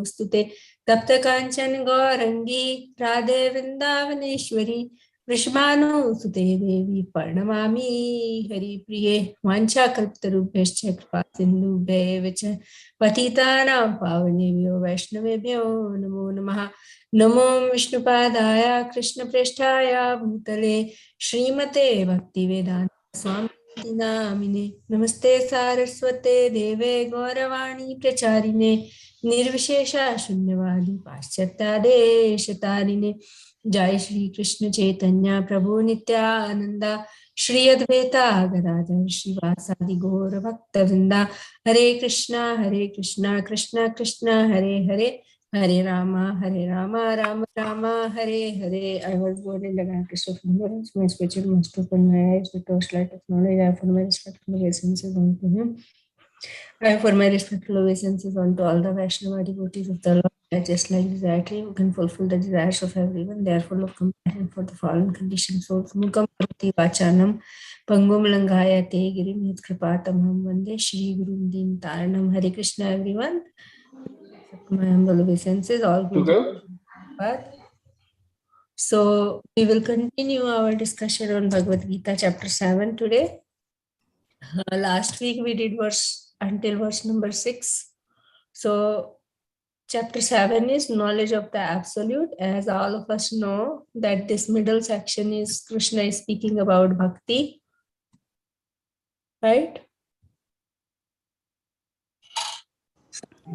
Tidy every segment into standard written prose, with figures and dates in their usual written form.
स्तुते तप्त कांचन गौरंगी राधे वृंदावनेश्वरी वृषभानुसुते देवी प्रणमामि हरिप्रिये वाञ्छाकल्पतरुभ्यश्च कृपा सिन्धुभ्यैव च पतितानां पावनेभ्यो वैष्णवेभ्यो नमो नमः। नमो विष्णुपादाय कृष्णप्रेष्ठाय भूतले श्रीमते भक्तिवेदांत स्वामी नामिने नमस्ते सारस्वते देवे गौरवाणी प्रचारिणे निर्विशेषा शून्यवादी पाश्चात्यादेशतारिणे जय श्री कृष्ण चैतन्य प्रभु नित्यानंदा श्री अद्वैता गदाधर श्रीवासादि गौर भक्तवृंदा हरे Krishna Krishna Krishna Hare Hare Hare Rama Ram Rama Hare Hare. I was born in the darkest of ignorance. My spiritual master opened my eyes with torchlight of knowledge. I offer my respectful obeisances unto him. I offer my respectful obeisances unto all the Vaishnava devotees of the Lord. I just like desire who can fulfill the desires of everyone. They are full of compassion for the fallen conditioned souls. Mukam karoti vachanam pangum langaya te girim yat kripatamham vande Shri Guru Din Taranam. Hare Krishna, everyone. My humble obeisances, all good. So we will continue our discussion on Bhagavad Gita chapter 7 today. Last week we did until verse number 6. So chapter 7 is knowledge of the absolute. As all of us know that this middle section is Krishna is speaking about bhakti, right?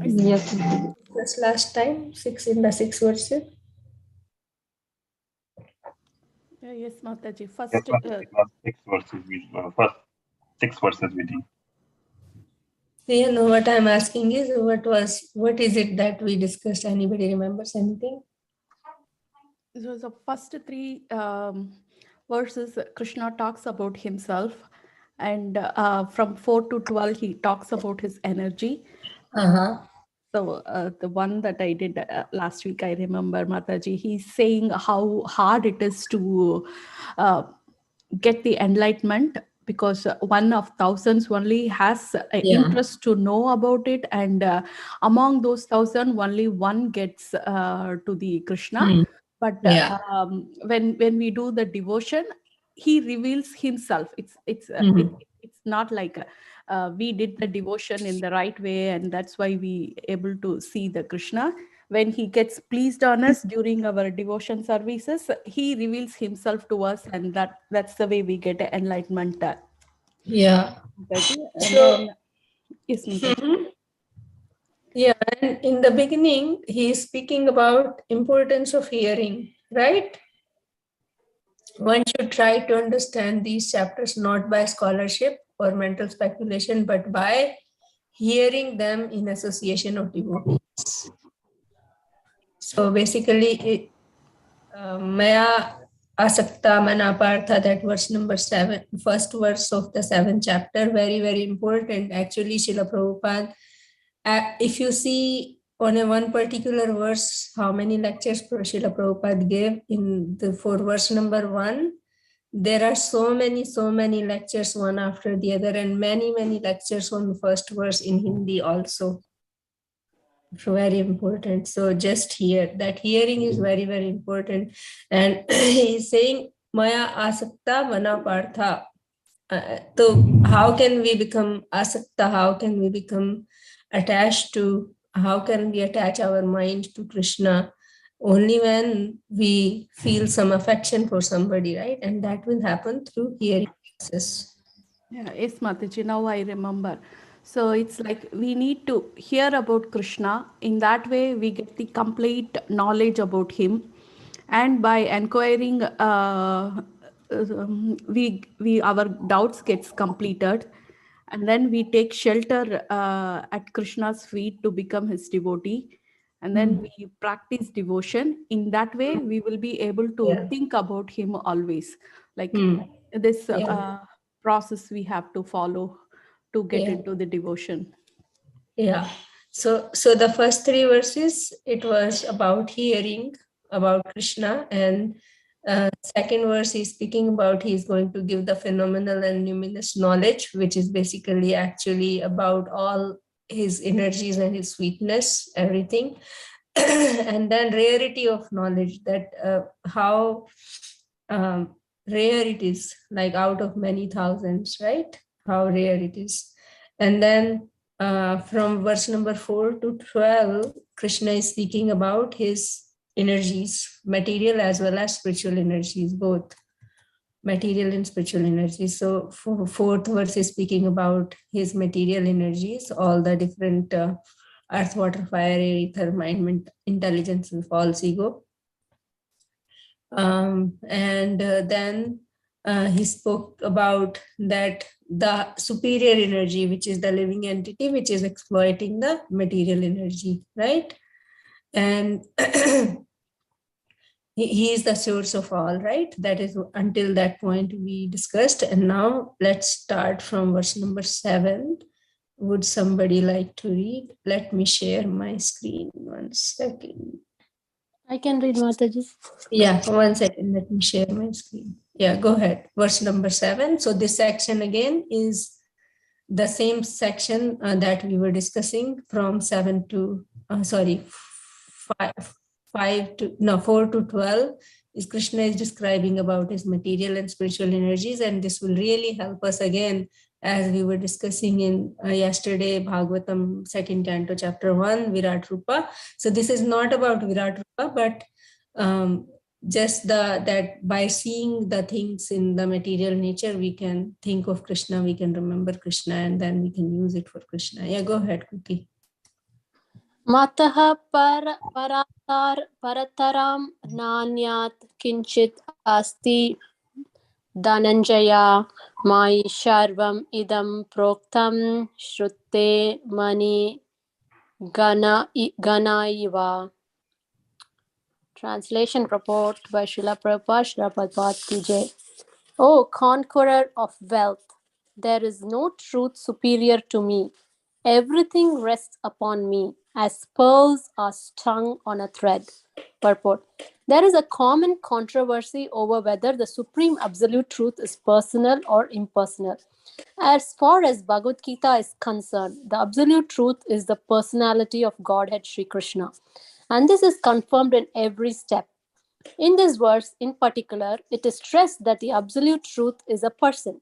Yes. That's last time, 6 in the 6 verses. Yes, Mataji. First, it was 6 verses. First 6 verses we did. You know what I'm asking is what is it that we discussed? Anybody remembers anything? So the first 3 verses, Krishna talks about himself, and from 4 to 12, he talks about his energy. So the one that I did last week, I remember, Mataji, he's saying how hard it is to get the enlightenment, because one of thousands only has interest to know about it, and among those 1,000 only one gets to the Krishna. But when we do the devotion, he reveals himself. It's not like we did the devotion in the right way, and that's why we able to see the Krishna. When he gets pleased on us during our devotion services, he reveals himself to us, and that's the way we get enlightenment. Yeah. And yes, yeah, and in the beginning, he is speaking about importance of hearing, right? One should try to understand these chapters not by scholarship or mental speculation, but by hearing them in association of devotees. So basically, Maya Asakta Manapartha, that verse number 7, first verse of the 7th chapter, very, very important. Actually, Srila Prabhupada, if you see on a one particular verse, how many lectures Srila Prabhupada gave for verse number 1, there are so many lectures one after the other, and many lectures on the first verse in Hindi also. Very important. So just here, that hearing is very, very important. And he's saying Maya Asakta Mana Partha. So how can we become asakta? How can we become attached to? How can we attach our mind to Krishna? Only when we feel some affection for somebody, right? And that will happen through hearing process. Yeah, yes, Mataji, now I remember. So it's like we need to hear about Krishna. In that way, we get the complete knowledge about him. And by inquiring, we our doubts gets completed. And then we take shelter at Krishna's feet to become his devotee. And then we practice devotion. In that way, we will be able to think about him always. Like this process we have to follow to get into the devotion. Yeah. So the first 3 verses, it was about hearing about Krishna, and second verse is speaking about he's going to give the phenomenal and numinous knowledge, which is basically actually about all his energies and his sweetness, everything. And then rarity of knowledge, that how rare it is, like out of many thousands, right? How rare it is. And then from verse number 4 to 12, Krishna is speaking about his energies, material as well as spiritual energies, both material and spiritual energies. So fourth verse is speaking about his material energies, all the different earth, water, fire, air, ether, mind, intelligence, and false ego. And then he spoke about that the superior energy, which is the living entity, which is exploiting the material energy, right? And he is the source of all, right? That is until that point we discussed. And now let's start from verse number 7. Would somebody like to read? Let me share my screen 1 second. I can read, Mataji. Yeah, 1 second. Let me share my screen. Yeah, go ahead. Verse number 7. So this section again is the same section that we were discussing from 7 to 4 to 12 is Krishna is describing about his material and spiritual energies, and this will really help us again, as we were discussing in yesterday, Bhagavatam 2nd canto chapter 1, Virat Rupa. So this is not about Virat Rupa, but just that by seeing the things in the material nature, we can think of Krishna, we can remember Krishna, and then we can use it for Krishna. Yeah, go ahead, Kuki. Mataha parataram nanyat kinchit asti Dhananjaya mai sharvam idam proktam shrutte mani ganaiva. Translation purport by Srila Prabhupada, Srila Prabhupada Ki Jai. O conqueror of wealth, there is no truth superior to me. Everything rests upon me, as pearls are strung on a thread. Purport. There is a common controversy over whether the Supreme Absolute Truth is personal or impersonal. As far as Bhagavad Gita is concerned, the Absolute Truth is the personality of Godhead Sri Krishna. And this is confirmed in every step. In this verse, in particular, it is stressed that the Absolute Truth is a person.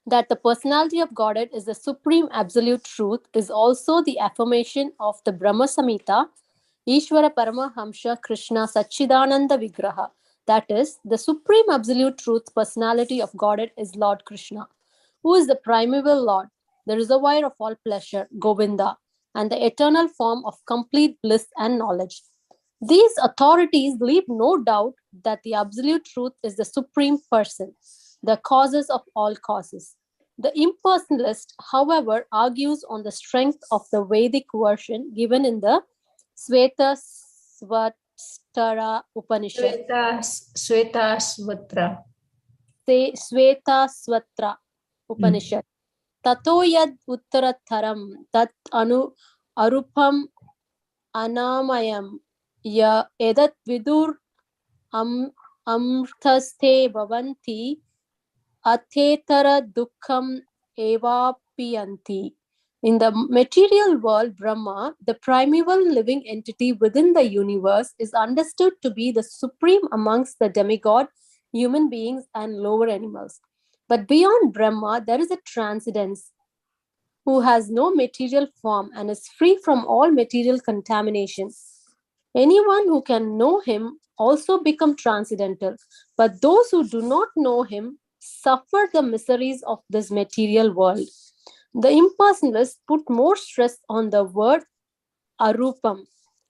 That the personality of Godhead is the Supreme Absolute Truth is also the affirmation of the Brahma Samhita, Ishvara Paramahamsa Krishna Satchidananda Vigraha. That is, the Supreme Absolute Truth personality of Godhead is Lord Krishna, who is the primeval Lord, the reservoir of all pleasure, Govinda, and the eternal form of complete bliss and knowledge. These authorities leave no doubt that the Absolute Truth is the Supreme Person, the causes of all causes. The impersonalist, however, argues on the strength of the Vedic version given in the Sveta Svatara Upanishad. Sveta Svatra. Sveta Svatra Upanishad. Tato yad uttaratharam tat arupam anamayam ya edat vidur amrthaste bhavanti athetara dukkham evapiyanti. In the material world, Brahma, the primeval living entity within the universe, is understood to be the supreme amongst the demigod, human beings, and lower animals. But beyond Brahma, there is a transcendence who has no material form and is free from all material contamination. Anyone who can know him also become transcendental, but those who do not know him suffer the miseries of this material world. The impersonalists put more stress on the word arupam,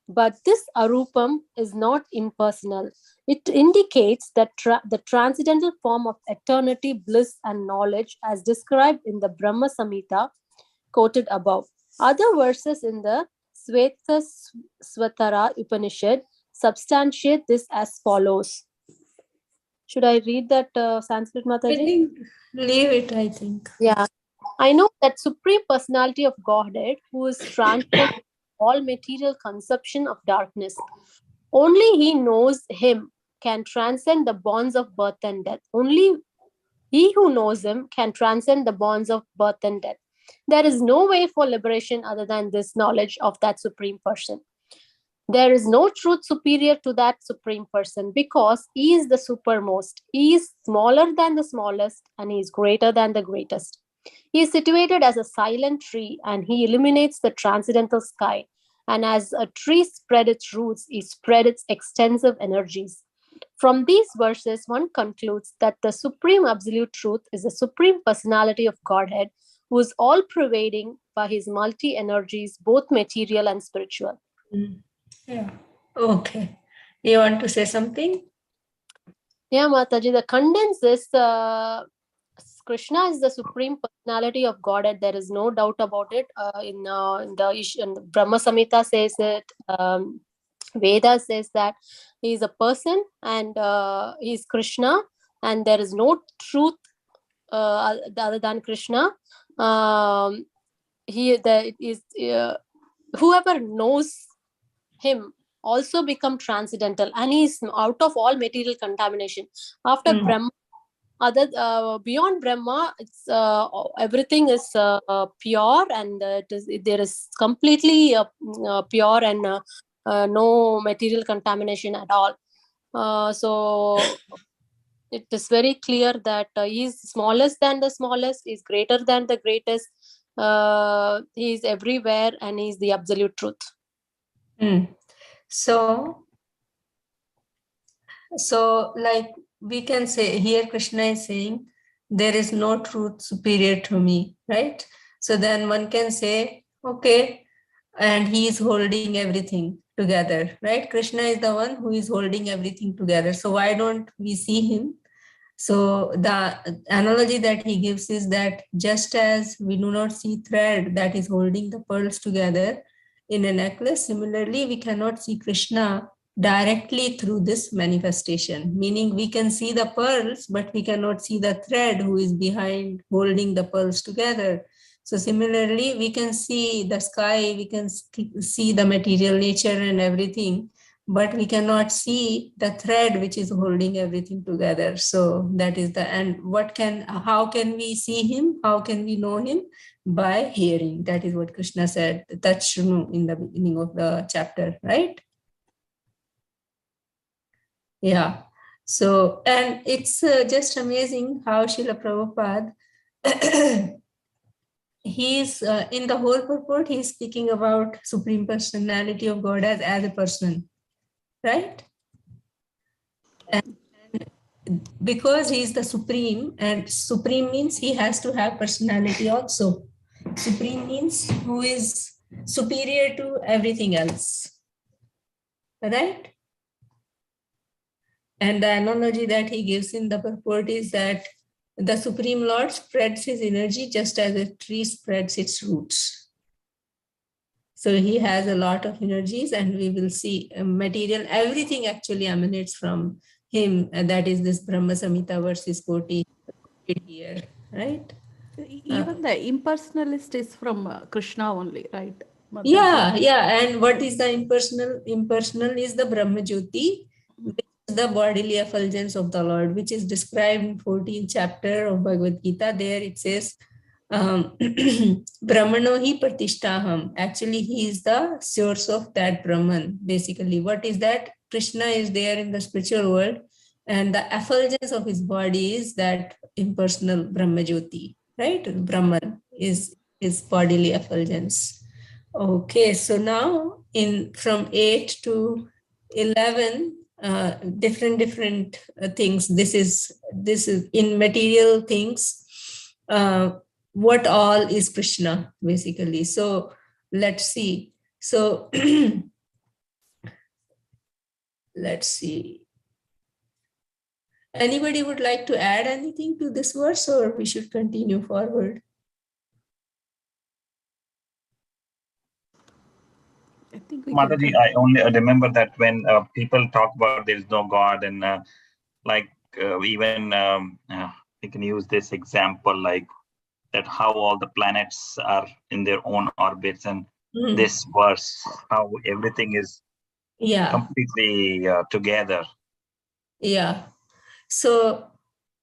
but this arupam is not impersonal. It indicates that the transcendental form of eternity, bliss, and knowledge as described in the Brahma Samhita quoted above. Other verses in the Sveta Svatara Upanishad substantiate this as follows. Should I read that Sanskrit, Mataji? I think leave it, I think. Yeah. I know that Supreme Personality of Godhead, who is transcendent all material conception of darkness. Only he knows him can transcend the bonds of birth and death. Only he who knows him can transcend the bonds of birth and death. There is no way for liberation other than this knowledge of that Supreme Person. There is no truth superior to that Supreme Person because he is the supermost. He is smaller than the smallest and he is greater than the greatest. He is situated as a silent tree and he illuminates the transcendental sky. And as a tree spread its roots, he spread its extensive energies. From these verses, one concludes that the Supreme Absolute Truth is the Supreme Personality of Godhead who is all-pervading by his multi-energies, both material and spiritual. Yeah. Okay. You want to say something? Yeah, Mataji, the condenses Krishna is the Supreme Personality of Godhead. There is no doubt about it. In the Brahma Samhita says it. Veda says that he is a person and he is Krishna, and there is no truth other than Krishna. Whoever knows him also become transcendental, and he is out of all material contamination. After Brahma, beyond Brahma, it's everything is pure, and there is completely pure and no material contamination at all. So it is very clear that he is smallest than the smallest, is greater than the greatest. He is everywhere, and he is the absolute truth. So like we can say here, Krishna is saying, there is no truth superior to me, right? So then one can say, okay, and he is holding everything together, right? Krishna is the one who is holding everything together. So why don't we see him? So the analogy that he gives is that just as we do not see thread that is holding the pearls together in a necklace, similarly, we cannot see Krishna directly through this manifestation, meaning we can see the pearls, but we cannot see the thread who is behind holding the pearls together. So similarly, we can see the sky, we can see the material nature and everything, but we cannot see the thread which is holding everything together. So that is how can we see him? How can we know him? By hearing. That is what Krishna said, Tat Shrunu, in the beginning of the chapter, right? Yeah. So, and it's just amazing how Srila Prabhupada, he's in the whole purport, he's speaking about Supreme Personality of God as a person, right? And because he is the Supreme, and Supreme means he has to have personality also. Supreme means who is superior to everything else, right? And the analogy that he gives in the purport is that the Supreme Lord spreads his energy just as a tree spreads its roots. So he has a lot of energies, and we will see material, everything actually emanates from him. And that is this Brahma Samhita verses 40 here, right? Even the impersonalist is from Krishna only, right? Yeah. And what is the impersonal? Impersonal is the Brahma Jyoti, which is the bodily effulgence of the Lord, which is described in 14th chapter of Bhagavad Gita. There it says, Brahmano hi pratishtaham. Actually, he is the source of that Brahman. Basically, what is that? Krishna is there in the spiritual world, and the effulgence of his body is that impersonal Brahma Jyoti, right? Brahman is his bodily effulgence. Okay, so now from 8 to 11, different things. This is in material things. What all is Krishna, basically? So let's see. So let's see. Anybody would like to add anything to this verse, or we should continue forward? I think we Mataji, can. I only remember that when people talk about there is no God, and even we can use this example, like that how all the planets are in their own orbits, and this verse, how everything is completely together. Yeah. So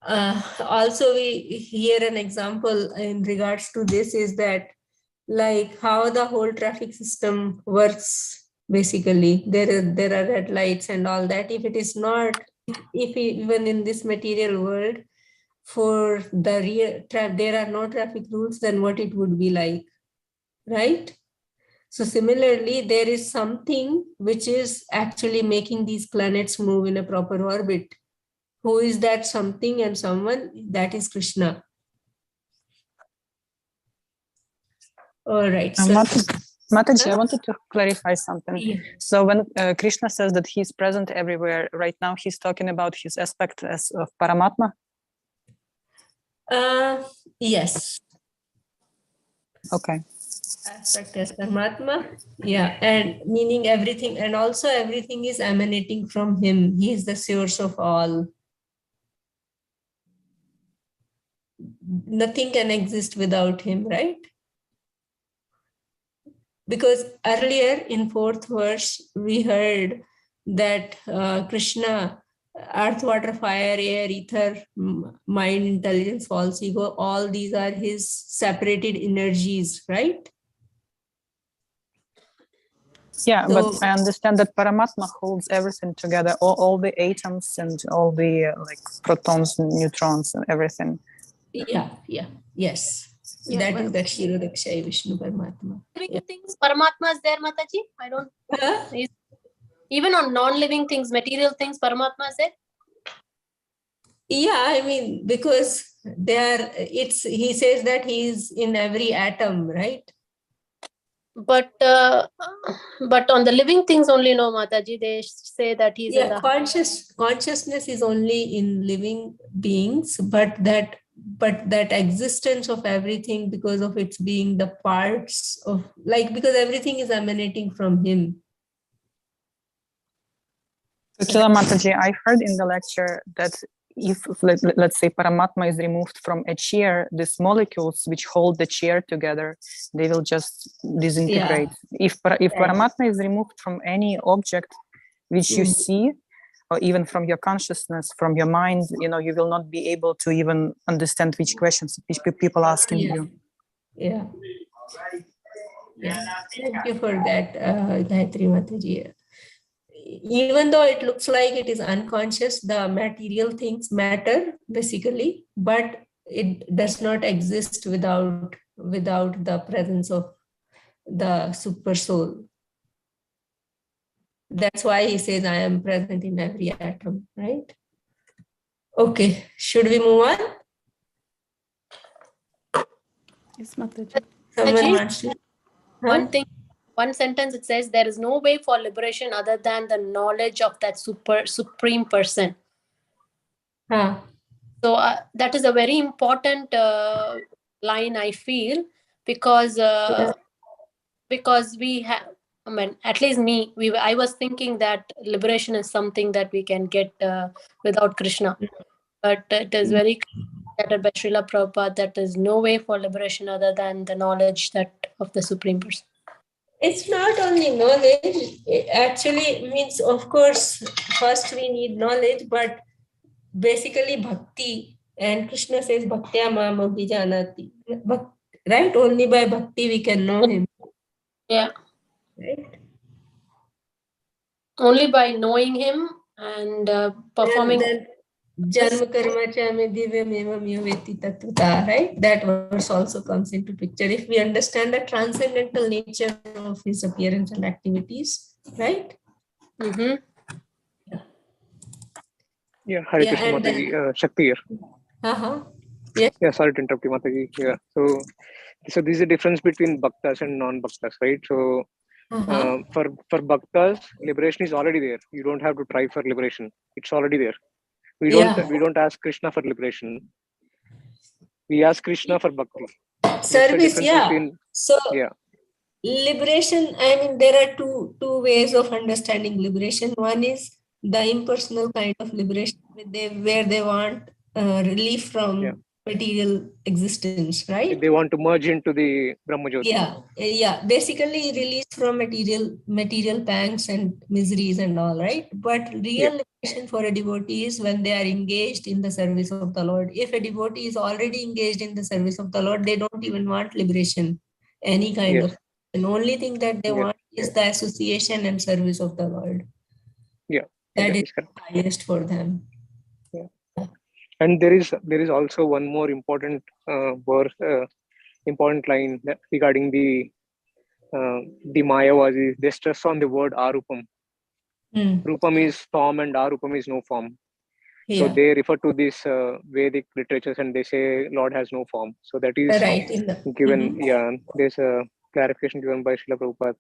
Also, we hear an example in regards to this is that, like how the whole traffic system works. Basically, there are red lights and all that. If it is not, if even in this material world, for the real there are no traffic rules, then what it would be like, right? So similarly, there is something which is actually making these planets move in a proper orbit. Who is that something and someone? That is Krishna. All right. So, Mataji, I wanted to clarify something. yeah. So when Krishna says that he's present everywhere, right now he's talking about his aspect as of Paramatma? Yes. Okay. Aspect as Paramatma. Yeah. And meaning everything. And also everything is emanating from him. He is the source of all. Nothing can exist without him, right? Because earlier in 4th verse, we heard that Krishna, earth, water, fire, air, ether, mind, intelligence, false ego, all these are his separated energies, right? Yeah, So, but I understand that Paramatma holds everything together, all the atoms and all the like protons and neutrons and everything. yes. Yeah, That well, is that Shirodakshaya Vishnu Paramatma. Living things, Paramatma is there, Mataji? I don't. Huh? Even on non-living things, material things, Paramatma is there? Yeah, I mean, because he says that he is in every atom, right? But on the living things only, no, Mataji. They say that he's in the Consciousness is only in living beings, but that existence of everything, because of its being the parts of, like, because everything is emanating from him. So, Mataji, I heard in the lecture that if, let's say, Paramatma is removed from a chair, these molecules which hold the chair together, they will just disintegrate. Yeah. If Paramatma is removed from any object which you see, or even from your consciousness, from your mind, you will not be able to even understand which questions people are asking you. Yeah. Thank you for that, Gayatri Mataji. Even though it looks like it is unconscious, the material things matter basically, but it does not exist without the presence of the super soul. That's why he says, I am present in every atom, right? Okay, should we move on? yes, Mataji. Someone wants to? One thing, one sentence, it says, there is no way for liberation other than the knowledge of that supreme person. So that is a very important line, I feel, because we have, I mean, at least me, I was thinking that liberation is something that we can get without Krishna. But it is very clear by Srila Prabhupada that there is no way for liberation other than the knowledge of the Supreme Person. It's not only knowledge. It actually means, of course, first we need knowledge, but basically bhakti. And Krishna says, Bhaktya mam abhijanati. Right? Only by bhakti we can know him. Yeah. Right? Only by knowing him and performing. And Janma karma cha me divyam evam yoveti tattva, right? That verse also comes into picture. If we understand the transcendental nature of his appearance and activities, right? Mm-hmm. Yeah, Hare Krishna Mataji, Shakti here. Yes. Yeah, sorry to interrupt you, Mataji. Yeah, so this is the difference between bhaktas and non-bhaktas, right? So for bhaktas, liberation is already there. You don't have to try for liberation; it's already there. We don't ask Krishna for liberation. We ask Krishna for bhakti. Service, So liberation, I mean, there are two ways of understanding liberation. One is the impersonal kind of liberation, where they want relief from material existence, right? They want to merge into the Brahmajyoti. Yeah. Basically released from material pangs and miseries and all, right? But real liberation for a devotee is when they are engaged in the service of the Lord. If a devotee is already engaged in the service of the Lord, they don't even want liberation, any kind of. The only thing that they want is the association and service of the Lord. Yeah, That that is is correct. highest for them. Yeah. And there is also one more important verse, important line regarding the Mayavadis. They stress on the word Arupam. Rupam is form and Arupam is no form. So they refer to this Vedic literatures and they say Lord has no form. So that is Right. given. There's a clarification given by Srila Prabhupada.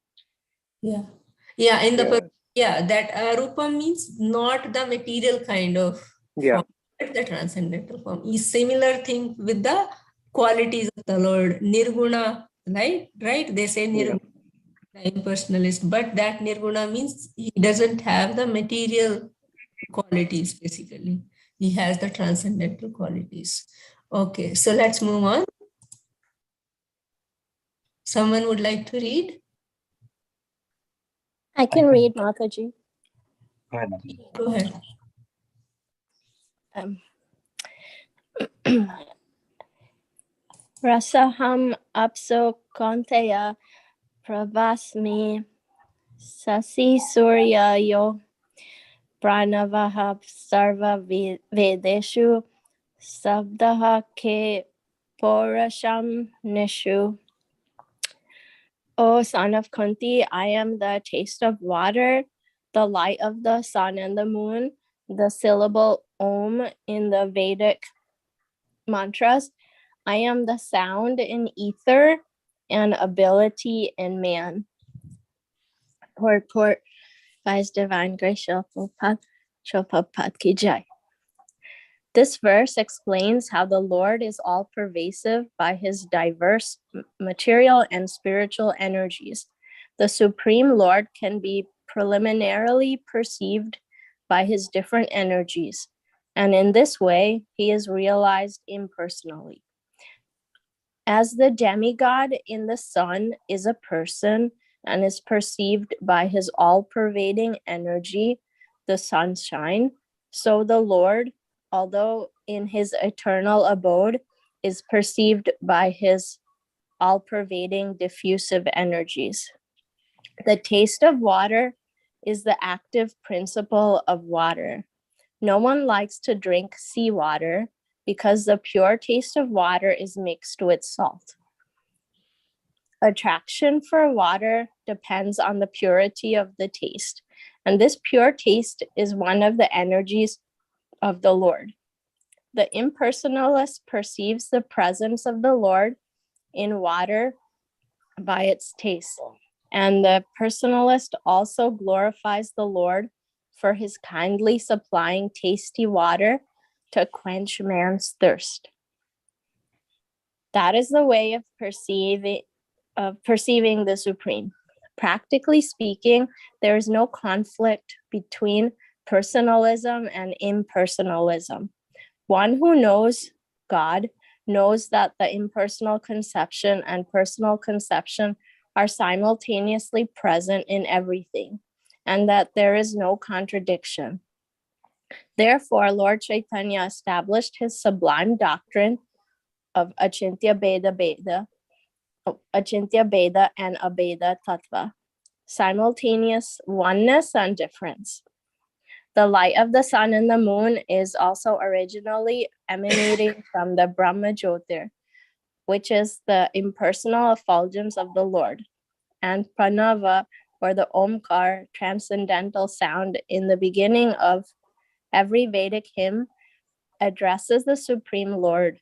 That Arupam means not the material kind of form, but the transcendental form. Is similar thing with the qualities of the Lord. Nirguna, right? They say Nirguna, the impersonalist, but that Nirguna means he doesn't have the material qualities, basically. He has the transcendental qualities. Okay, so let's move on. Someone would like to read? I can read, Mataji. Go ahead. Rasaham apso konteya pravasmi sasi surya yo pranavaha sarva vedeshu sabdaha ke porasham nishu. O son of Kunti, I am the taste of water, the light of the sun and the moon, the syllable Om in the Vedic mantras. I am the sound in ether and ability in man. Purport by His Divine Grace Prabhupada Ki Jai. This verse explains how the Lord is all-pervasive by his diverse material and spiritual energies. The Supreme Lord can be preliminarily perceived by his different energies, and in this way, he is realized impersonally. As the demigod in the sun is a person and is perceived by his all-pervading energy, the sunshine, so the Lord, although in his eternal abode, is perceived by his all-pervading diffusive energies. The taste of water is the active principle of water. No one likes to drink seawater because the pure taste of water is mixed with salt. Attraction for water depends on the purity of the taste, and this pure taste is one of the energies of the Lord. The impersonalist perceives the presence of the Lord in water by its taste, and the personalist also glorifies the Lord for his kindly supplying tasty water to quench man's thirst. That is the way of perceiving the Supreme. Practically speaking, there is no conflict between personalism and impersonalism. One who knows God knows that the impersonal conception and personal conception are simultaneously present in everything, and that there is no contradiction. Therefore, Lord Chaitanya established his sublime doctrine of Achintya Bheda and Abheda Tattva, simultaneous oneness and difference. The light of the sun and the moon is also originally emanating from the Brahma Jyotir, which is the impersonal effulgence of the Lord, and Pranava, or the Omkar, transcendental sound in the beginning of every Vedic hymn, addresses the Supreme Lord.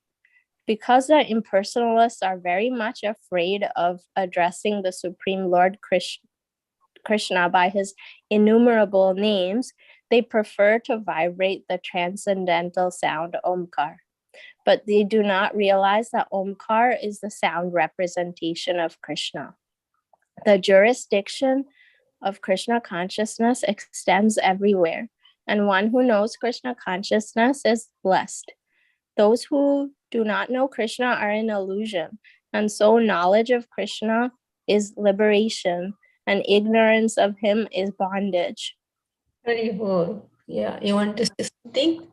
Because the impersonalists are very much afraid of addressing the Supreme Lord Krishna by his innumerable names, they prefer to vibrate the transcendental sound Omkar. But they do not realize that Omkar is the sound representation of Krishna. The jurisdiction of Krishna consciousness extends everywhere, and one who knows Krishna consciousness is blessed. Those who do not know Krishna are an illusion, and so knowledge of Krishna is liberation, and ignorance of him is bondage. Very well. Yeah, you want to say something?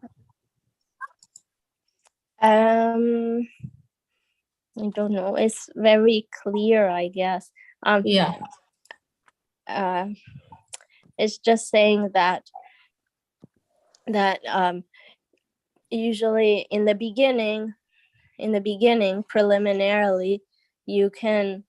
I don't know. It's very clear, I guess. Yeah. It's just saying that usually in the beginning, preliminarily, you can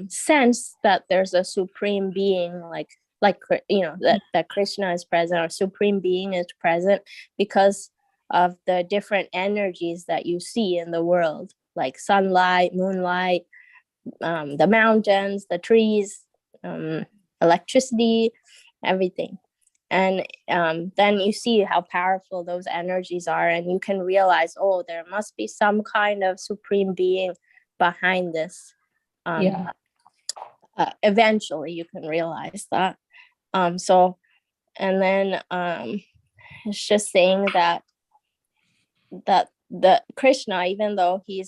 sense that there's a supreme being, like that Krishna is present, or supreme being is present, because of the different energies that you see in the world, like sunlight, moonlight, the mountains, the trees, electricity, everything. And then you see how powerful those energies are, and you can realize, oh, there must be some kind of supreme being behind this. Eventually you can realize that. And then it's just saying that the Krishna, even though he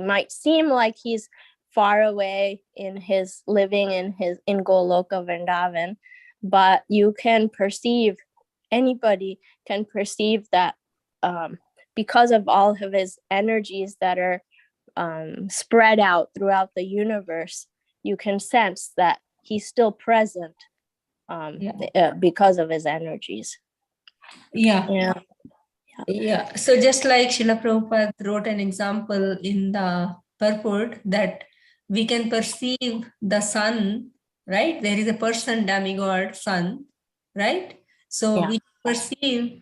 might seem like he's far away in his living in Goloka Vrindavan, but you can perceive, anybody can perceive that because of all of his energies that are spread out throughout the universe, you can sense that he's still present because of his energies. Yeah. So just like Srila Prabhupada wrote an example in the purport that we can perceive the sun, right? There is a person, demigod, sun, right? So we perceive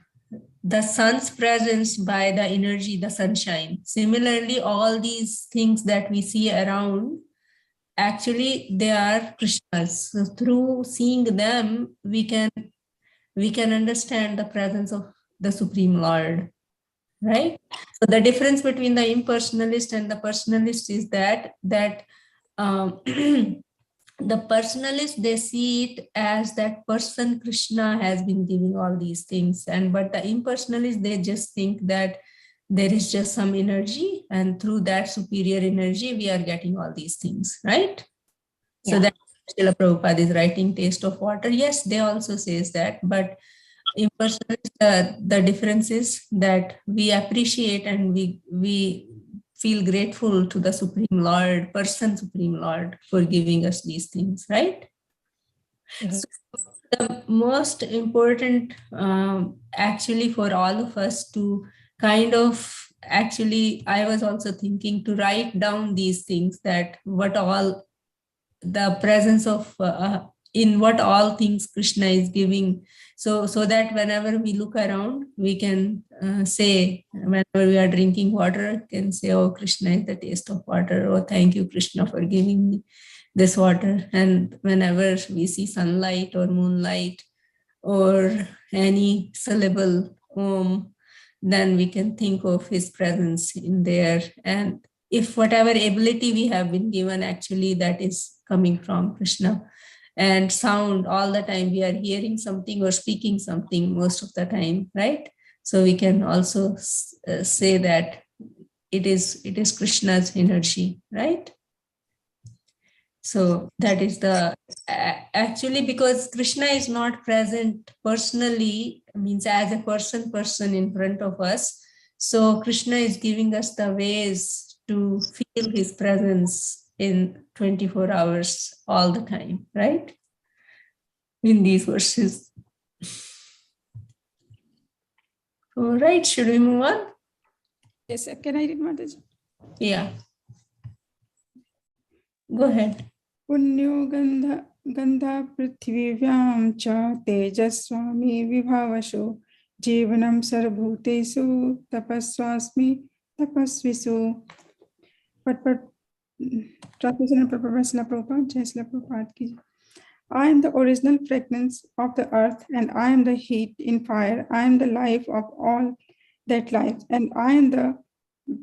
the sun's presence by the energy, the sunshine. Similarly, all these things that we see around, actually they are Krishnas. So through seeing them, we can understand the presence of the Supreme Lord, right? So the difference between the impersonalist and the personalist is that the personalist, they see it as that person Krishna has been giving all these things, but the impersonalist, they just think that there is just some energy, and through that superior energy we are getting all these things, right? So that Srila Prabhupada is writing Taste of Water. Yes, they also says that, but impersonalist, the difference is that we appreciate and we feel grateful to the Supreme Lord, Supreme Lord, for giving us these things, right? So the most important, actually, for all of us to kind of, actually, I was also thinking to write down these things, that what all the presence of in what all things Krishna is giving, so that whenever we look around, we can say, whenever we are drinking water, can say, oh, Krishna is the taste of water, oh, thank you, Krishna, for giving me this water. And whenever we see sunlight or moonlight or any syllable om, then we can think of his presence in there. And if whatever ability we have been given, actually that is coming from Krishna. And sound, all the time we are hearing something or speaking something most of the time, right? So we can also say that it is Krishna's energy, right? So that is the, actually, because Krishna is not present personally, means as a person in front of us. So Krishna is giving us the ways to feel his presence in 24 hours all the time, right? In these verses. All right, should we move on? Yes, sir. Can I read Mataji? Yeah. Go ahead. Punyo gandha prithvivyam cha tejaswami vibhavasho jivanam sarvbhutesu tapaswasmi tapasvisu. Translation of Prabhupada, Jai Srila Prabhupada ki. I am the original fragrance of the earth, and I am the heat in fire. I am the life of all that lives, and I am the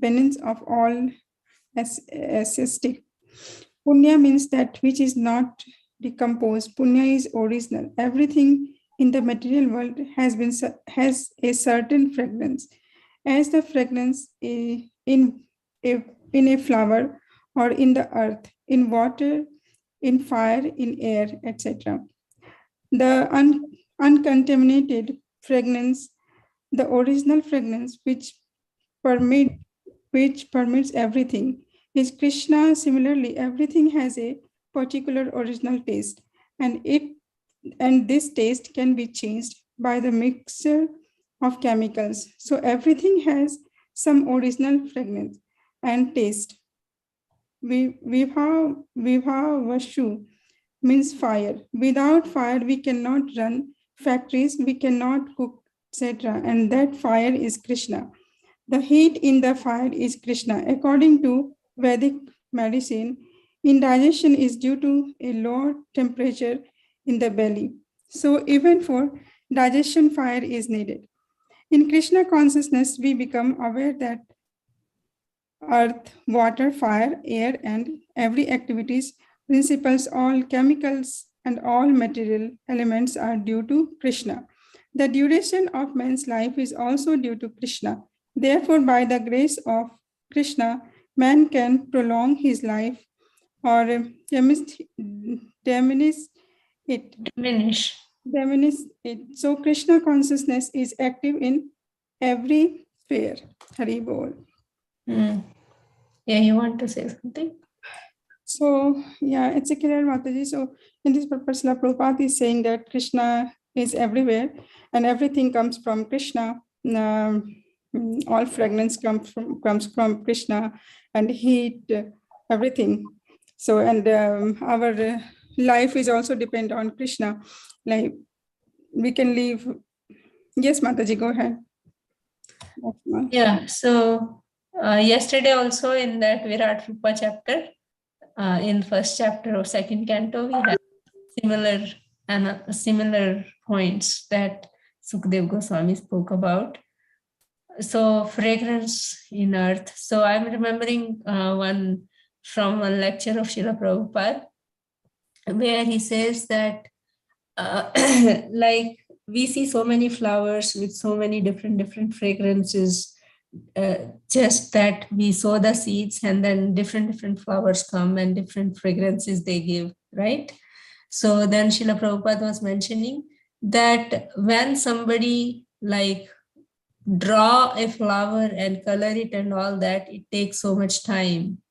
penance of all assistic. Punya means that which is not decomposed. Punya is original. Everything in the material world has a certain fragrance. as the fragrance in a flower or in the earth, in water, in fire, in air, etc. The uncontaminated fragrance, the original fragrance which permits everything, is Krishna. Similarly, everything has a particular original taste, and this taste can be changed by the mixture of chemicals. So everything has some original fragrance and taste. Vibha Vashu means fire. Without fire, we cannot run factories, we cannot cook, etc. And that fire is Krishna. The heat in the fire is Krishna. According to Vedic medicine, indigestion is due to a low temperature in the belly. So even for digestion, fire is needed. In Krishna consciousness, we become aware that earth, water, fire, air, and every activities, principles, all chemicals, and all material elements are due to Krishna. The duration of man's life is also due to Krishna. Therefore, by the grace of Krishna, man can prolong his life or diminish it. Diminish it. So Krishna consciousness is active in every sphere. Hari Bol. Yeah, you want to say something? So, yeah, it's a clear Mataji. So, in this purpose, Srila Prabhupada is saying that Krishna is everywhere and everything comes from Krishna. All fragrance comes from Krishna, and heat, everything. So, and our life is also depend on Krishna. Like we can live. Yes, Mataji, go ahead. Yeah. So yesterday also in that Virat Rupa chapter, in first chapter of second canto, we have similar points that Sukdev Goswami spoke about. So fragrance in earth. So I'm remembering one lecture of Srila Prabhupada, where he says that like we see so many flowers with so many different fragrances, just that we sow the seeds and then different flowers come and different fragrances they give, right? So then Srila Prabhupada was mentioning that when somebody like draw a flower and color it and all that, it takes so much time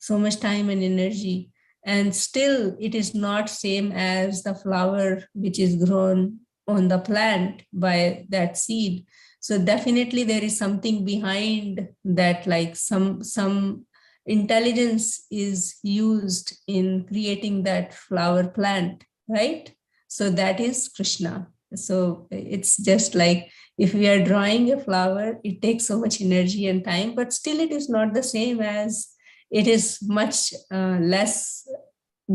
and energy, and still it is not same as the flower which is grown on the plant by that seed. So definitely there is something behind that, like some intelligence is used in creating that flower plant, right? So that is Krishna. So it's just like if we are drawing a flower, it takes so much energy and time, but still it is not the same as, it is much less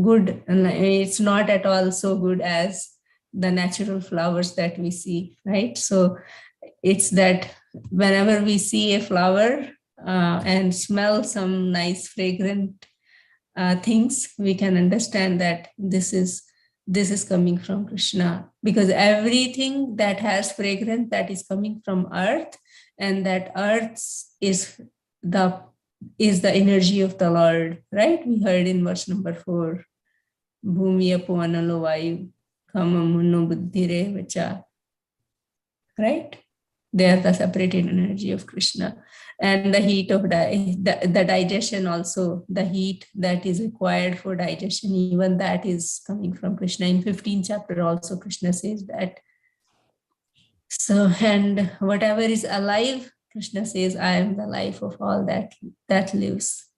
good. It's not at all so good as the natural flowers that we see, right? So it's that whenever we see a flower and smell some nice fragrant things, we can understand that this is coming from Krishna, because everything that has fragrance, that is coming from earth, and that earth is the energy of the Lord, right? We heard in verse number 4, Bhumi apo analo vayu kamamuno buddhire vacha, right? They are the separated energy of Krishna. And the heat of the digestion also, the heat that is required for digestion, even that is coming from Krishna. In 15th chapter also Krishna says that. So, and whatever is alive, Krishna says, I am the life of all that lives,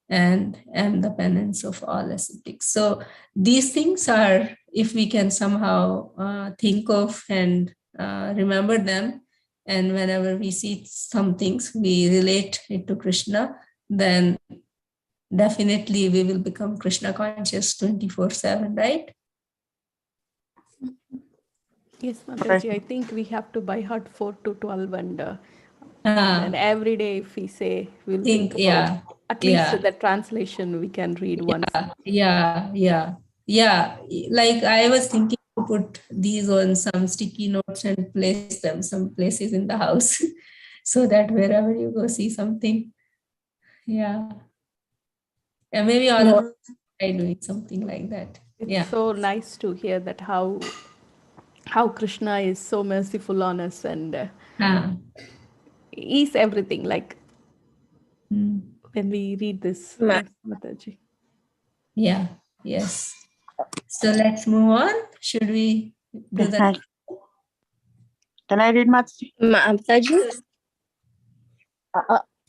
and am the penance of all ascetics. So these things are, if we can somehow think of and remember them, and whenever we see some things, we relate it to Krishna, then definitely we will become Krishna conscious 24/7, right? Yes, Mataji, I think we have to by heart 4 to 12, and every day if we say, we'll think about at least the translation we can read once. Yeah. Like I was thinking to put these on some sticky notes and place them some places in the house. so that wherever you go, see something. Yeah. Yeah, maybe all of us try doing something like that. It's so nice to hear that how Krishna is so merciful on us and is everything. Like when we read this, yes, Mataji. Yeah. Yes. So let's move on. Should we do that? Can I read Mataji? Mataji?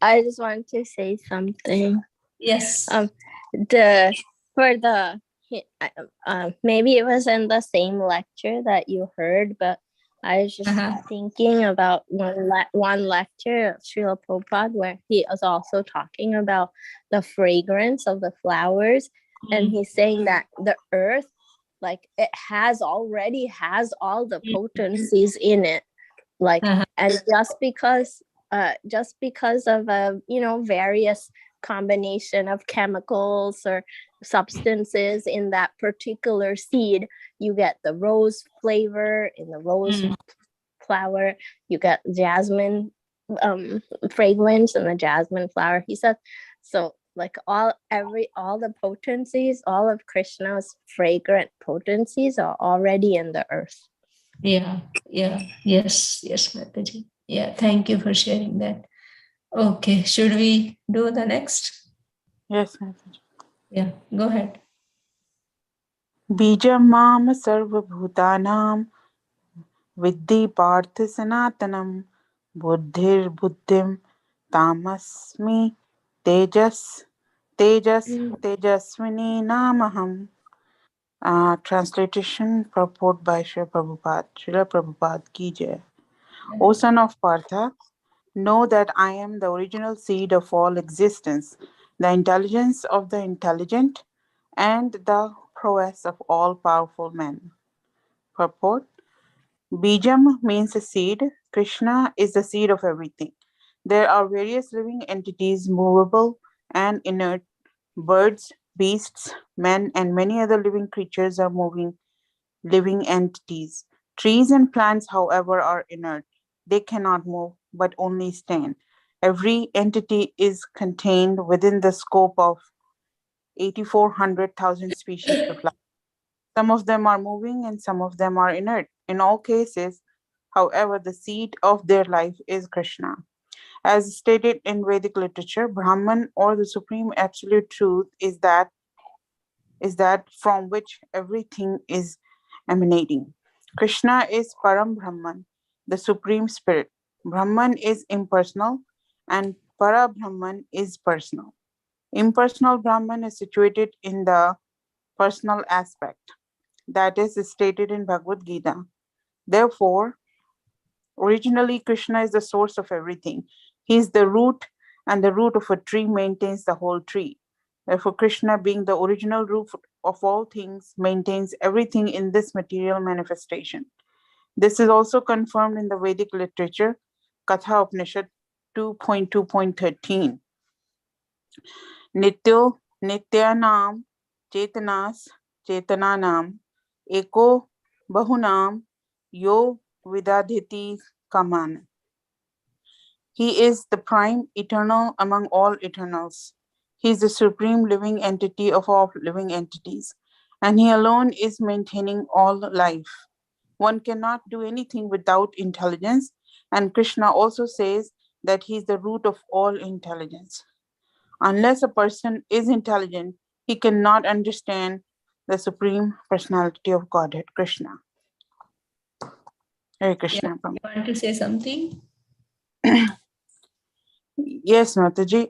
I just want to say something. Yes. Maybe it was in the same lecture that you heard, but I was just thinking about one lecture of Srila Prabhupada where he was also talking about the fragrance of the flowers, and he's saying that the earth, like it already has all the potencies in it, like and just because of various combination of chemicals or substances in that particular seed, you get the rose flavor in the rose flower, you get jasmine fragrance in the jasmine flower. He said, so like all the potencies, all of Krishna's fragrant potencies are already in the earth. Yeah. Yes, Mataji. Yeah, thank you for sharing that. Okay, should we do the next? Yes, Mataji. Yeah, go ahead. Bijam mam sarva bhutanam Viddhi Parth Sanatanam Buddhir Buddhim Tamasmi Tejaswini Namaham. Translation purport by Srila Prabhupada Ki Jai. O son of Partha, know that I am the original seed of all existence, the intelligence of the intelligent, and the prowess of all powerful men. Purport. Bijam means a seed. Krishna is the seed of everything. There are various living entities, movable and inert. Birds, beasts, men, and many other living creatures are moving living entities. Trees and plants, however, are inert. They cannot move, but only stand. Every entity is contained within the scope of 84,000 species of life. Some of them are moving and some of them are inert. In all cases, however, the seat of their life is Krishna. As stated in Vedic literature, Brahman, or the supreme absolute truth, is that from which everything is emanating. Krishna is Param Brahman, the supreme spirit. Brahman is impersonal and Para Brahman is personal. Impersonal Brahman is situated in the personal aspect. That is stated in Bhagavad Gita. Therefore, originally Krishna is the source of everything. He is the root, and the root of a tree maintains the whole tree. Therefore, Krishna, being the original root of all things, maintains everything in this material manifestation. This is also confirmed in the Vedic literature, Katha Upanishad 2.2.13. Nityo Nityanam Chetanas Chetananam Eko Bahunam Yo Vidadhiti Kaman. He is the prime eternal among all eternals. He is the supreme living entity of all living entities, and he alone is maintaining all life. One cannot do anything without intelligence, and Krishna also says that he is the root of all intelligence. Unless a person is intelligent, he cannot understand the Supreme Personality of Godhead, Krishna. Hare Krishna. Yeah, you want to say something? Yes, Mataji.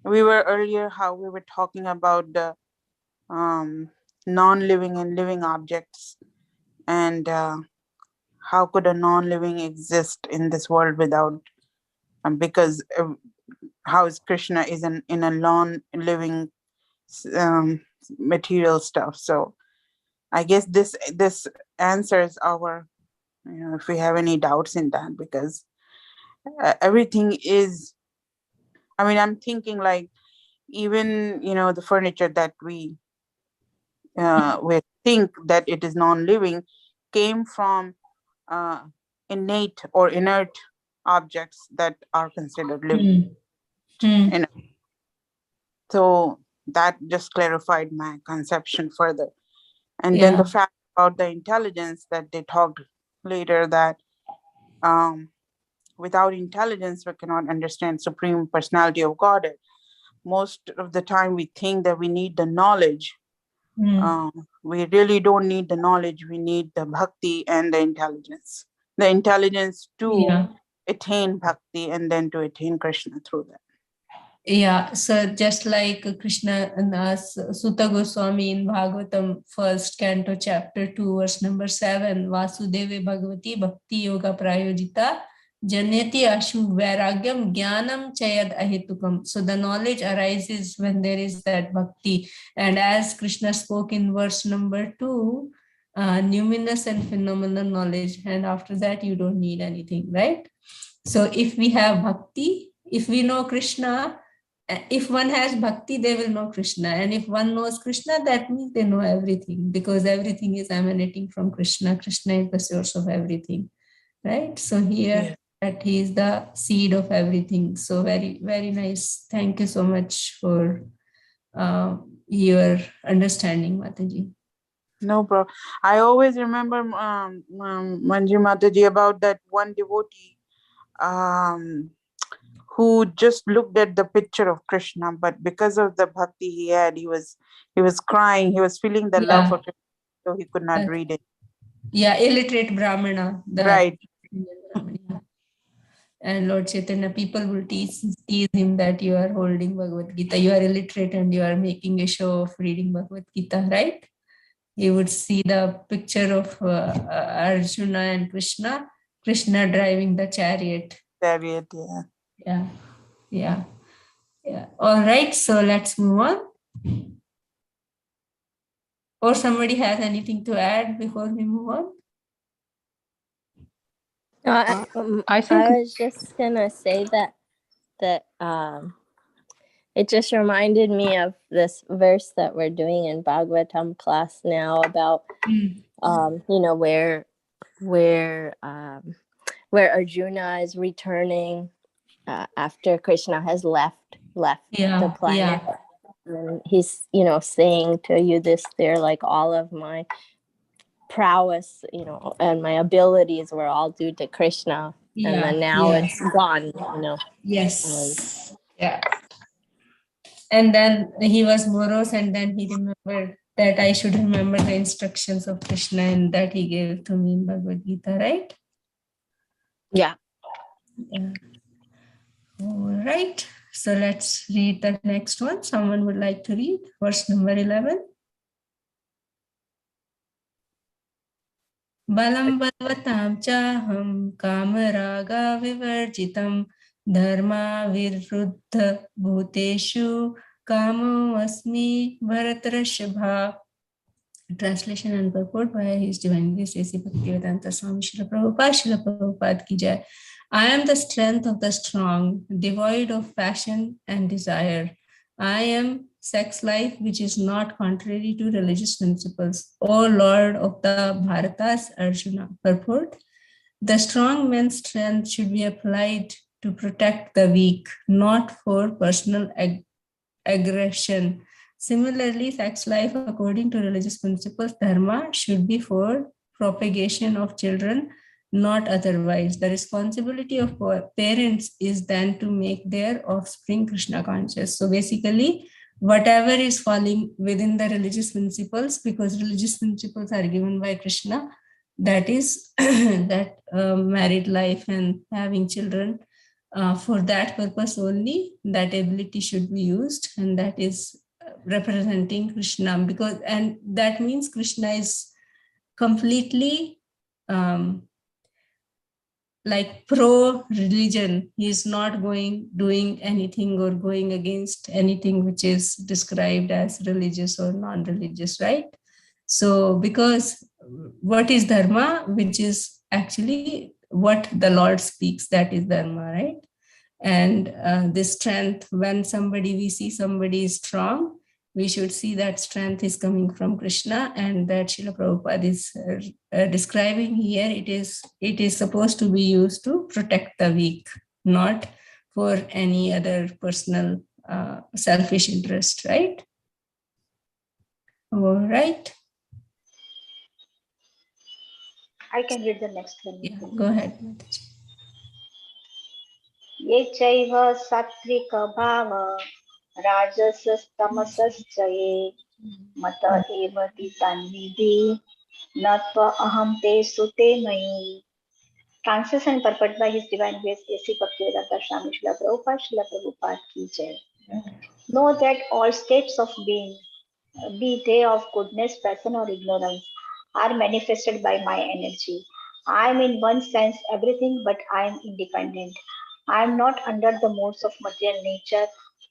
We were earlier how we were talking about the non-living and living objects, and how could a non-living exist in this world without, because how is Krishna is in a non-living material stuff. So I guess this answers our, if we have any doubts in that, because everything is, I'm thinking like, even the furniture that we think that it is non-living came from innate or inert objects that are considered living. You know, so that just clarified my conception further. And then the fact about the intelligence that they talked later, that without intelligence, we cannot understand Supreme Personality of Godhead. Most of the time we think that we need the knowledge. We really don't need the knowledge. We need the bhakti and the intelligence. The intelligence to attain bhakti and then to attain Krishna through that. Yeah, so just like Krishna and Sutta Goswami in Bhagavatam, first canto, chapter 2, verse number 7, Vasudeve Bhagavati Bhakti Yoga Prayojita Janeti Ashu Vairagyam Jnanam Chayad Ahetukam. So the knowledge arises when there is that bhakti. And as Krishna spoke in verse number 2, numinous and phenomenal knowledge. And after that, you don't need anything, right? So if we have bhakti, if we know Krishna, if one has bhakti, they will know Krishna. And if one knows Krishna, that means they know everything, because everything is emanating from Krishna. Krishna is the source of everything, right? So here, that he is the seed of everything. So very, very nice. Thank you so much for your understanding, Mataji. No problem. I always remember Manju Mataji about that one devotee who just looked at the picture of Krishna, but because of the bhakti he had, he was crying. He was feeling the love for Krishna, so he could not read it. Yeah, illiterate Brahmana. Right. And Lord Chaitanya, people will tease him that you are holding Bhagavad Gita. You are illiterate and you are making a show of reading Bhagavad Gita, right? You would see the picture of Arjuna and Krishna driving the chariot. Chariot, yeah. All right, so let's move on. Or somebody has anything to add before we move on? I was just gonna say that it just reminded me of this verse that we're doing in Bhagavatam class now about where Arjuna is returning after Krishna has left the planet. And he's saying to Yudhishthira, like, all of my prowess and my abilities were all due to Krishna, and then now it's gone. Yes. And then he was morose, and then he remembered that I should remember the instructions of Krishna, and that he gave to me in Bhagavad Gita, right? Yeah. All right. So let's read the next one. Someone would like to read verse number 11. Balam balvatam chaham kamaraga vivarjitam dharma viruddha bhuteshu kamo asmi bharatarashabha. Translation and purport by His Divine Grace A.C. Bhaktivedanta Swami Srila Prabhupada ki jai. I am the strength of the strong, devoid of passion and desire. I am sex life, which is not contrary to religious principles. O Lord of the Bharatas, Arjuna. Purport: the strong man's strength should be applied to protect the weak, not for personal aggression. Similarly, sex life, according to religious principles, dharma, should be for propagation of children, not otherwise. The responsibility of parents is then to make their offspring Krishna conscious. So basically, whatever is falling within the religious principles, because religious principles are given by Krishna, that is that married life and having children, for that purpose only, that ability should be used, and that is representing Krishna, and that means Krishna is completely like pro-religion. He is not doing anything or going against anything which is described as religious or non-religious, right? So because what is dharma, which is actually what the Lord speaks, that is dharma, right? And this strength, when we see somebody is strong, we should see that strength is coming from Krishna, and that Srila Prabhupada is describing here. It is supposed to be used to protect the weak, not for any other personal selfish interest, right? All right. I can read the next one. Yeah, go ahead. Ye chaiva satvika bhava rajasas tamasas chaye mata evati tanvidi natva aham te sute mayi. Translation and purport by His Divine Grace A.C. Bhaktivedanta Swami Srila Prabhupada ki jai. Know that all states of being, be they of goodness, passion or ignorance, are manifested by my energy. I am in one sense everything, but I am independent. I am not under the modes of material nature,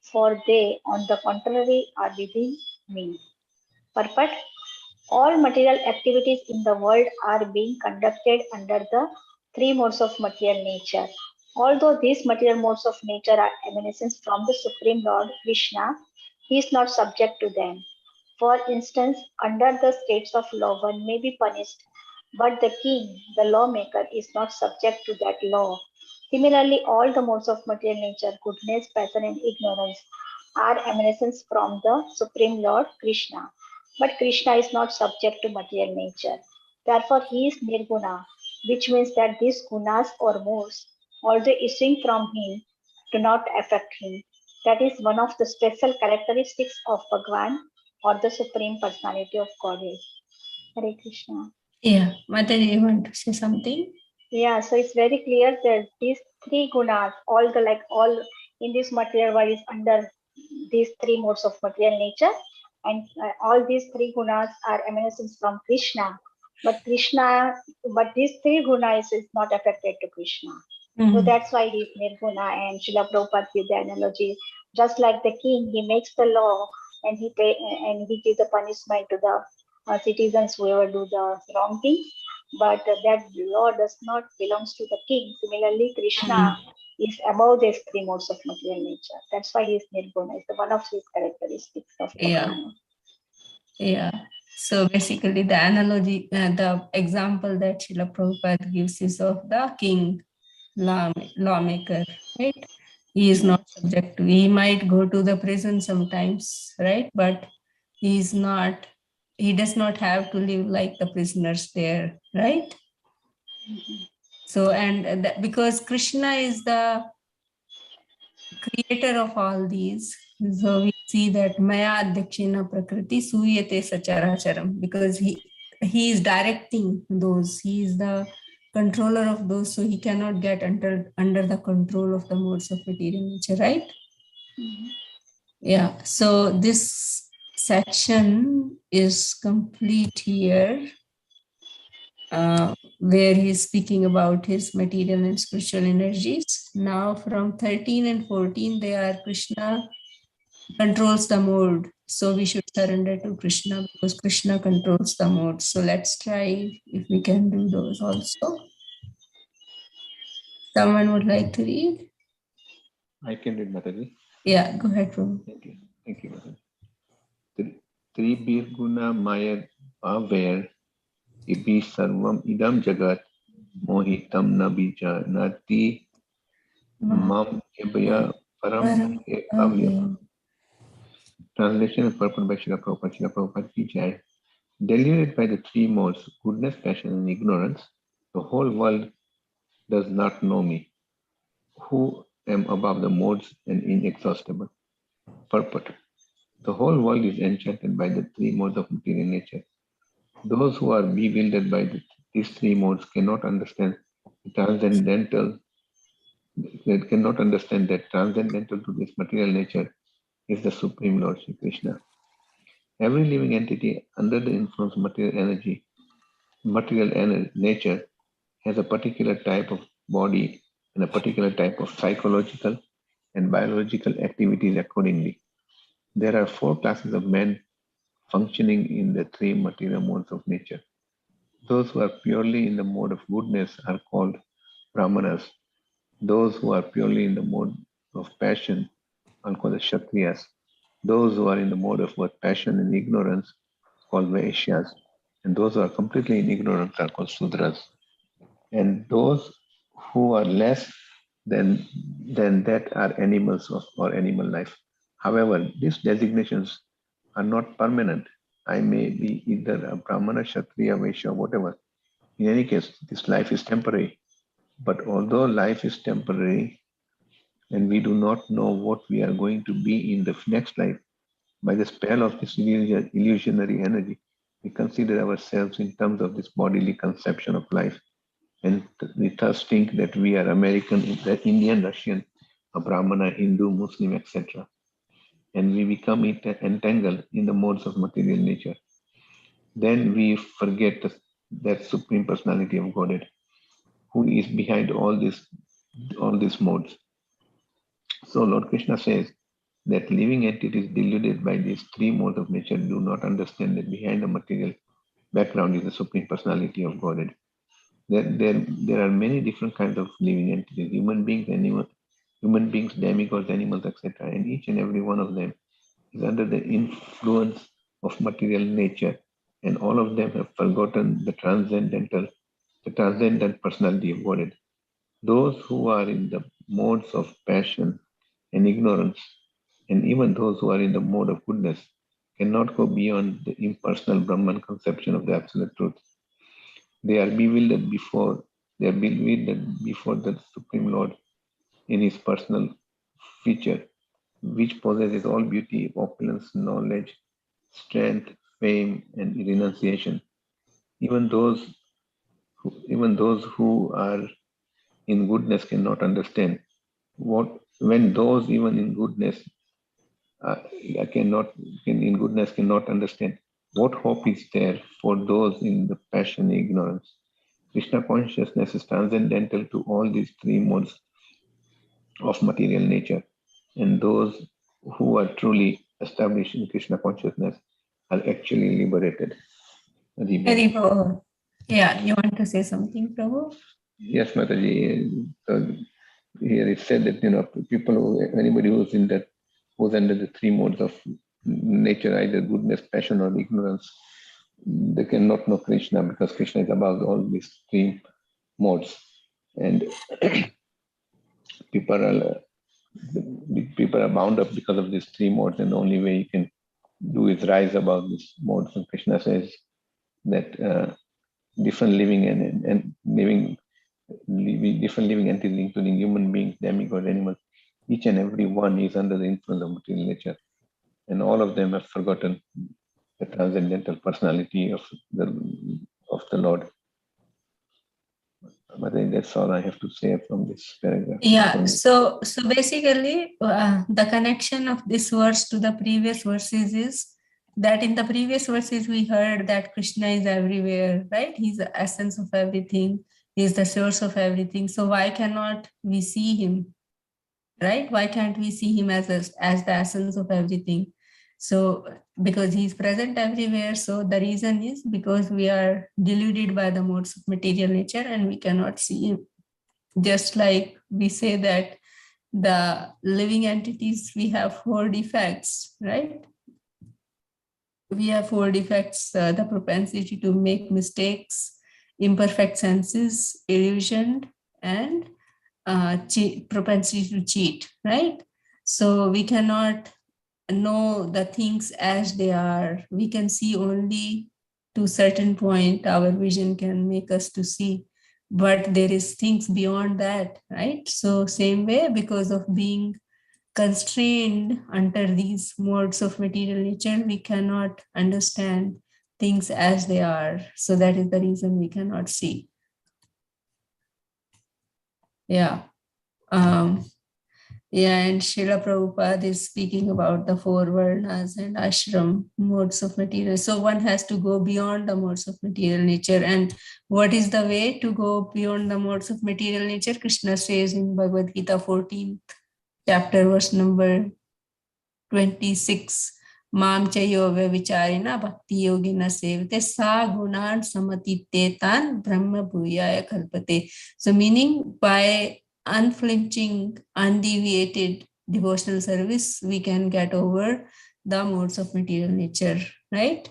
for they, on the contrary, are within me. Purport: all material activities in the world are being conducted under the three modes of material nature. Although these material modes of nature are emanations from the Supreme Lord Krishna, he is not subject to them. For instance, under the states of law, one may be punished, but the king, the lawmaker, is not subject to that law. Similarly, all the modes of material nature, goodness, passion, and ignorance, are emanations from the Supreme Lord Krishna. But Krishna is not subject to material nature. Therefore, he is nirguna, which means that these gunas or modes, although issuing from him, do not affect him. That is one of the special characteristics of Bhagavan, or the Supreme Personality of Godhead. Hare Krishna. Yeah, Mataji, you want to say something? Yeah, so it's very clear that these three gunas, all in this material world is under these three modes of material nature, and all these three gunas are emanations from Krishna. But these three gunas is not affected to Krishna. So that's why he is nirguna. And Srila Prabhupada gives the analogy, just like the king, he makes the law and he gives the punishment to the citizens whoever do the wrong things. But that law does not belongs to the king. Similarly, Krishna is above these three modes of material nature. That's why he is nirguna. It's one of his characteristics of Bhagavan. Yeah. So basically, the analogy, the example that Srila Prabhupada gives is of the king, lawmaker, right? He is not subject to. He might go to the prison sometimes, right? But he is not. He does not have to live like the prisoners there, right? So, and because Krishna is the creator of all these, so we see that Maya Adhyakshina Prakriti Suyate Sacharacharam, because he is directing those, he is the controller of those, so he cannot get under the control of the modes of material nature, right? Yeah, so this section is complete here. Where he's speaking about his material and spiritual energies. Now from 13 and 14, they are Krishna controls the mode. So we should surrender to Krishna because Krishna controls the mode. So let's try if we can do those also. Someone would like to read? I can read, Mataji. Yeah, go ahead, Prabhu. Thank you, Mataji. Tribhirguna Maya aware ibi sarvam idam jagat mohitam nabijanati mam ebaya param avyam. Translation and purport by Srila Prabhupada. Srila Prabhupada ki jai. Deluded by the three modes, goodness, passion, and ignorance, the whole world does not know me, who am above the modes and inexhaustible. Purport. The whole world is enchanted by the three modes of material nature. Those who are bewildered by these three modes cannot understand the transcendental. They cannot understand that transcendental to this material nature is the Supreme Lord Shri Krishna. Every living entity under the influence of material nature has a particular type of body and a particular type of psychological and biological activities accordingly. There are four classes of men functioning in the three material modes of nature. Those who are purely in the mode of goodness are called Brahmanas. Those who are purely in the mode of passion are called the Kshatriyas. Those who are in the mode of both passion and ignorance called Vaishyas, and those who are completely in ignorance are called Sudras. And those who are less than that are animals or animal life. However, these designations are not permanent. I may be either a Brahmana, Kshatriya, Vaishya, whatever. In any case, this life is temporary. But although life is temporary and we do not know what we are going to be in the next life, by the spell of this illusionary energy, we consider ourselves in terms of this bodily conception of life. And we thus think that we are American, Indian, Russian, a Brahmana, Hindu, Muslim, etc. And we become entangled in the modes of material nature. Then we forget that Supreme Personality of Godhead, who is behind all these modes. So Lord Krishna says that living entities deluded by these three modes of nature do not understand that behind the material background is the Supreme Personality of Godhead. There are many different kinds of living entities, human beings, demigods, animals, etc. And each and every one of them is under the influence of material nature, and all of them have forgotten the transcendent personality of Godhead. Those who are in the modes of passion and ignorance, and even those who are in the mode of goodness, cannot go beyond the impersonal Brahman conception of the absolute truth. They are bewildered before the Supreme Lord in his personal feature, which possesses all beauty, opulence, knowledge, strength, fame, and renunciation. Even those who are in goodness cannot understand when those even in goodness cannot understand what hope is there for those in the passion and ignorance. Krishna consciousness is transcendental to all these three modes of material nature, and those who are truly established in Krishna consciousness are actually liberated. Very good. Yeah, you want to say something, Prabhu? Yes, Mataji. So here it said that anybody who's under the three modes of nature, either goodness, passion, or ignorance, they cannot know Krishna because Krishna is above all these three modes, and people are bound up because of these three modes, and the only way you can do is rise above these modes. And Krishna says that different living different living entities, including human beings, demigods, animals, each and every one is under the influence of material nature, and all of them have forgotten the transcendental personality of the Lord. But I think that's all I have to say from this paragraph. Yeah, so basically the connection of this verse to the previous verses is that in the previous verses we heard that Krishna is everywhere, right? He's the essence of everything. He's the source of everything. So why cannot we see him, right? Why can't we see him as the essence of everything? So because he's present everywhere, so the reason is because we are deluded by the modes of material nature and we cannot see him. Just like we say that the living entities, we have 4 defects, right? We have 4 defects, the propensity to make mistakes, imperfect senses, illusion, and propensity to cheat, right? So we cannot know the things as they are. We can see only to a certain point. Our vision can make us to see, but there is things beyond that, right? So same way, because of being constrained under these modes of material nature, we cannot understand things as they are. So that is the reason we cannot see. Yeah. And Srila Prabhupada is speaking about the 4 varnas and ashram modes of material. So one has to go beyond the modes of material nature. And what is the way to go beyond the modes of material nature? Krishna says in Bhagavad Gita 14th chapter, verse number 26. Mam chayove vicharina bhakti yogina sevate sa gunan samatitetan brahma bhuyaya kalpate. So meaning by unflinching, undeviated devotional service, we can get over the modes of material nature, right?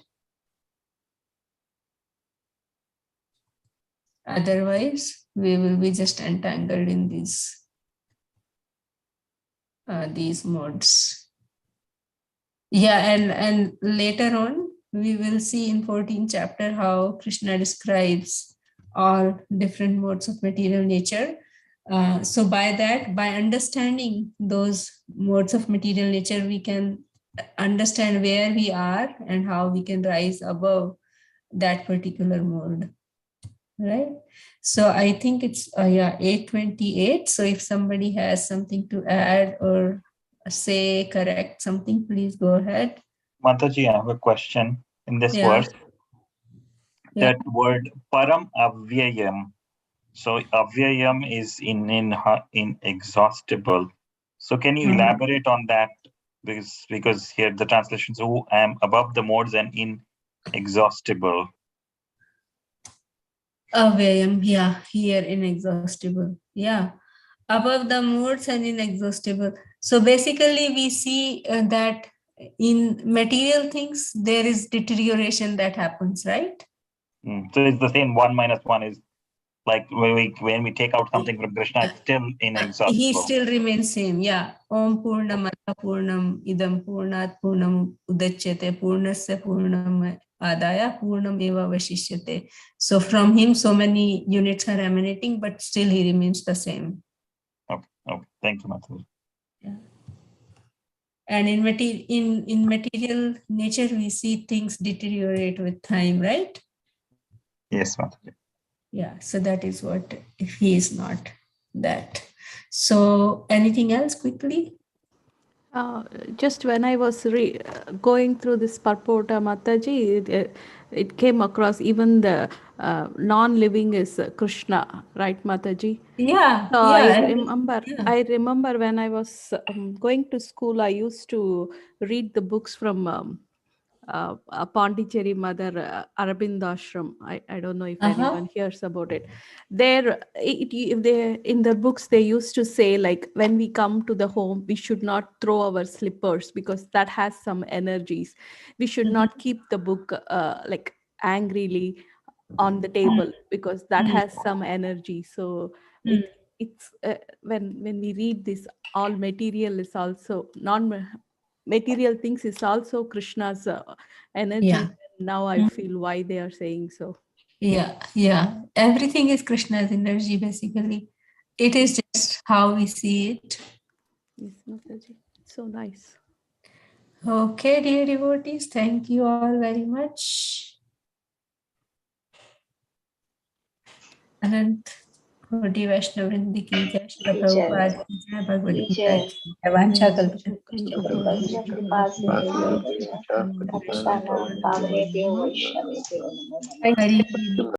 Otherwise, we will be just entangled in these modes. Yeah, and later on, we will see in 14th chapter how Krishna describes all different modes of material nature. So by understanding those modes of material nature, we can understand where we are and how we can rise above that particular mode, right? So I think it's 8:28. So if somebody has something to add or say, correct something, please go ahead. Mataji, I have a question in this Yeah. verse. That word param avyayam. So avyayam is inexhaustible. So can you elaborate on that? Because here the translation is who am above the modes and inexhaustible. Avyayam, yeah, here inexhaustible. Yeah, above the modes and inexhaustible. So basically we see that in material things, there is deterioration that happens, right? So it's the same 1 minus 1 is like when we take out something from Krishna, it's still inexhaustible. He still remains same, yeah. Om Purnamata Purnam Idam Purnat Purnam Udachyate Purnasya Purnam Adaya Purnam Eva Vashishyate. So from him, so many units are emanating, but still he remains the same. Okay. Thank you, Mataji. Yeah. And in material nature, we see things deteriorate with time, right? Yes, Mataji. Yeah, so that is what, if he is not that. So anything else quickly? Just when I was going through this purport, Mataji, it came across even the non-living is Krishna, right, Mataji? Yeah. So Yeah. I remember when I was going to school, I used to read the books from Pondicherry Mother Arabind Ashram. I don't know if anyone hears about it. There, in the books they used to say, like, when we come to the home, we should not throw our slippers because that has some energies. We should not keep the book like angrily on the table because that has some energy. So it's when we read this, all material is also material things is also Krishna's energy. Yeah. Now I feel why they are saying so. Yeah. Everything is Krishna's energy, basically. It is just how we see it. Yes, Mataji. So nice. Okay, dear devotees, thank you all very much. Anant Koti Vaishnav Vrindi ki jai, Srila Prabhupada ki jai, Bhagavad Gita ki jai, Vancha Kalpataru Vasudevaya Hari